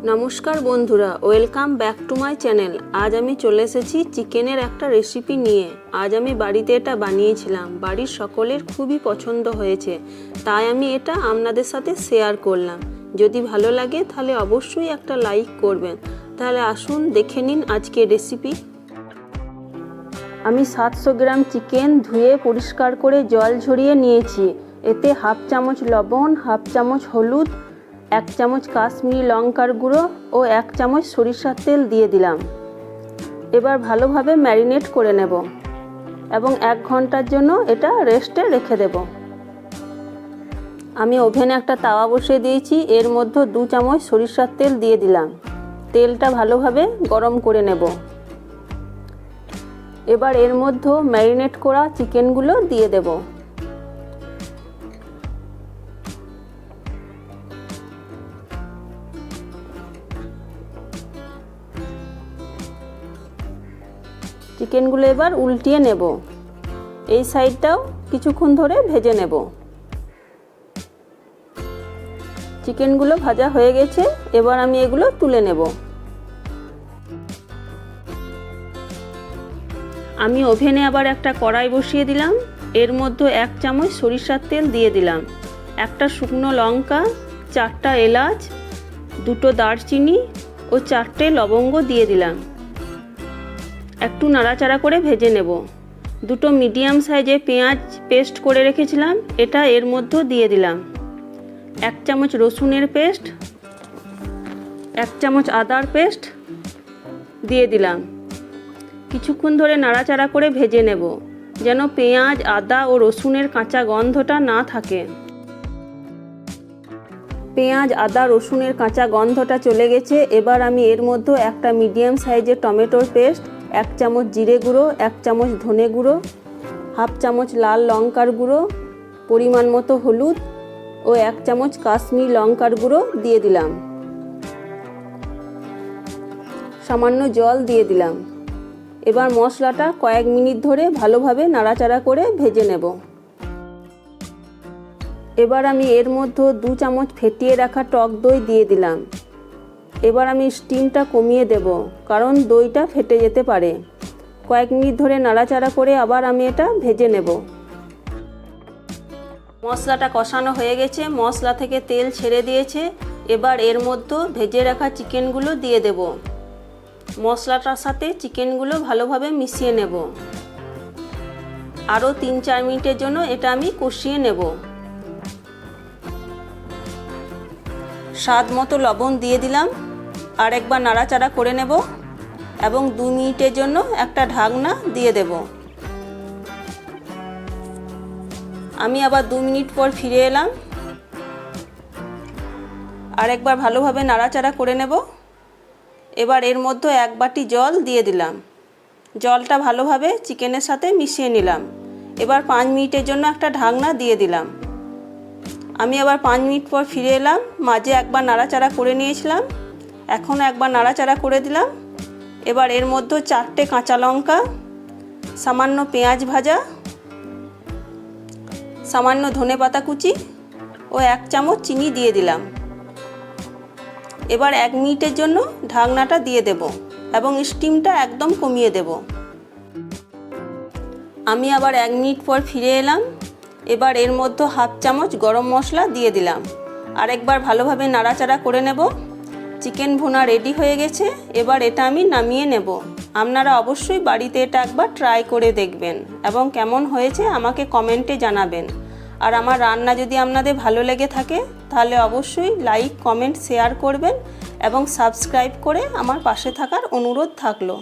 নমস্কার বন্ধুরা, welcome back to my channel. আজ আমি চলে এসেছি চিকেনের একটা রেসিপি নিয়ে। আজ আমি বাড়িতে এটা বানিয়েছিলাম, বাড়ির সকলের খুবই পছন্দ হয়েছে, তাই আমি এটা আপনাদের সাথে শেয়ার করলাম। যদি ভালো লাগে তাহলে অবশ্যই একটা লাইক করবেন। তাহলে আসুন দেখে নিন আজকের রেসিপি। আমি 700 গ্রাম চিকেন ধুয়ে পরিষ্কার করে জল ঝরিয়ে নিয়েছি। এতে হাফ চামচ লবণ, হাফ চামচ হলুদ, 1 চামচ কাশ্মীরি লঙ্কার গুঁড়ো ও 1 চামচ সরিষার তেল দিয়ে দিলাম। এবার ভালোভাবে ম্যারিনেট করে নেব এবং 1 ঘন্টার জন্য এটা রেস্টে রেখে দেব। আমি ওভেনে একটা তাওয়া বসিয়ে দিয়েছি, এর মধ্যে 2 চামচ সরিষার তেল দিয়ে দিলাম। তেলটা ভালোভাবে গরম করে নেব। এবার এর মধ্যে ম্যারিনেট করা চিকেনগুলো দিয়ে দেব। চিকেনগুলো এবার উল্টিয়ে নেব। এই সাইডটাও কিছুক্ষণ ধরে ভেজে নেব। চিকেনগুলো ভাজা হয়ে গেছে, এবার আমি এগুলো তুলে নেব। আমি ওভেনে আবার একটা কড়াই বসিয়ে দিলাম, এর মধ্যে 1 চামচ সরিষার তেল দিয়ে দিলাম, একটা শুকনো লঙ্কা, 4টা এলাচ, 2টো দারচিনি ও 4টে লবঙ্গ দিয়ে দিলাম। একটু নাড়াচাড়া করে ভেজে নেব। 2টো মিডিয়াম সাইজে পেঁয়াজ পেস্ট করে রেখেছিলাম, এটা এর মধ্যে দিয়ে দিলাম। 1 চামচ রসুনের পেস্ট, 1 চামচ আদার পেস্ট দিয়ে দিলাম। কিছুক্ষণ ধরে নাড়াচাড়া করে ভেজে নেব, যেন পেঁয়াজ, আদা ও রসুনের কাঁচা গন্ধটা না থাকে। পেঁয়াজ, আদা, রসুনের কাঁচা গন্ধটা চলে গেছে। এবার আমি এর মধ্যে একটা মিডিয়াম সাইজের টমেটোর পেস্ট, 1 চামচ জিরে গুঁড়ো, 1 চামচ ধনে গুঁড়ো, হাফ চামচ লাল লঙ্কার গুঁড়ো, পরিমাণ মতো হলুদ ও 1 চামচ কাশ্মীরি লঙ্কার গুঁড়ো দিয়ে দিলাম। সামান্য জল দিয়ে দিলাম। এবার মশলাটা কয়েক মিনিট ধরে ভালোভাবে নাড়াচাড়া করে ভেজে নেব। এবার আমি এর মধ্যে 2 চামচ ফেটিয়ে রাখা টক দই দিয়ে দিলাম। এবার আমি স্টিমটা কমিয়ে দেব, কারণ দইটা ফেটে যেতে পারে। কয়েক মিনিট ধরে নাড়াচাড়া করে আবার আমি এটা ভেজে নেব। মশলাটা কষানো হয়ে গেছে, মশলা থেকে তেল ছেড়ে দিয়েছে। এবার এর মধ্যে ভেজে রাখা চিকেনগুলো দিয়ে দেব। মশলাটার সাথে চিকেনগুলো ভালোভাবে মিশিয়ে নেব। আরও 3-4 মিনিটের জন্য এটা আমি কষিয়ে নেব। স্বাদ মতো লবণ দিয়ে দিলাম। আর একবার নাড়াচাড়া করে নেব এবং 2 মিনিটের জন্য একটা ঢাকনা দিয়ে দেব। আমি আবার 2 মিনিট পর ফিরে এলাম। আর একবার ভালোভাবে নাড়াচাড়া করে নেব। এবার এর মধ্যে 1 বাটি জল দিয়ে দিলাম। জলটা ভালোভাবে চিকেনের সাথে মিশিয়ে নিলাম। এবার 5 মিনিটের জন্য একটা ঢাকনা দিয়ে দিলাম। আমি আবার 5 মিনিট পর ফিরে এলাম। মাঝে একবার নাড়াচাড়া করে নিয়েছিলাম, এখন একবার নাড়াচাড়া করে দিলাম। এবার এর মধ্যে 4টে কাঁচা লঙ্কা, সামান্য পেঁয়াজ ভাজা, সামান্য ধনেপাতা কুচি ও 1 চামচ চিনি দিয়ে দিলাম। এবার 1 মিনিটের জন্য ঢাকনাটা দিয়ে দেব এবং স্টিমটা একদম কমিয়ে দেব। আমি আবার 1 মিনিট পর ফিরে এলাম। এবার এর মধ্যে হাফ চামচ গরম মশলা দিয়ে দিলাম। আর একবার ভালোভাবে নাড়াচাড়া করে নেব। চিকেন ভুনা রেডি হয়ে গেছে। এবার এটা আমি নামিয়ে নেব। আপনারা অবশ্যই বাড়িতে এটা একবার ট্রাই করে দেখবেন এবং কেমন হয়েছে আমাকে কমেন্টে জানাবেন। আর আমার রান্না যদি আপনাদের ভালো লেগে থাকে তাহলে অবশ্যই লাইক, কমেন্ট, শেয়ার করবেন এবং সাবস্ক্রাইব করে আমার পাশে থাকার অনুরোধ থাকলো।